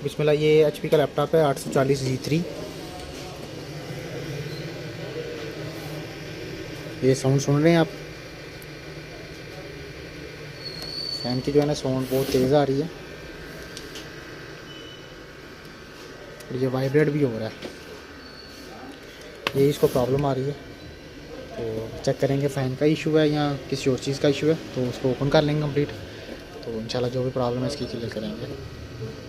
बिस्मिल्लाह। ये HP का laptop है 840G3। ये साउंड सुन रहे हैं आप, फ़ैन की जो है ना साउंड बहुत तेज़ आ रही है और ये वाइब्रेट भी हो रहा है। यही इसको प्रॉब्लम आ रही है। तो चेक करेंगे फ़ैन का इशू है या किसी और चीज़ का इशू है, तो उसको ओपन कर लेंगे कंप्लीट। तो इंशाल्लाह जो भी प्रॉब्लम है इसकी क्लियर करेंगे।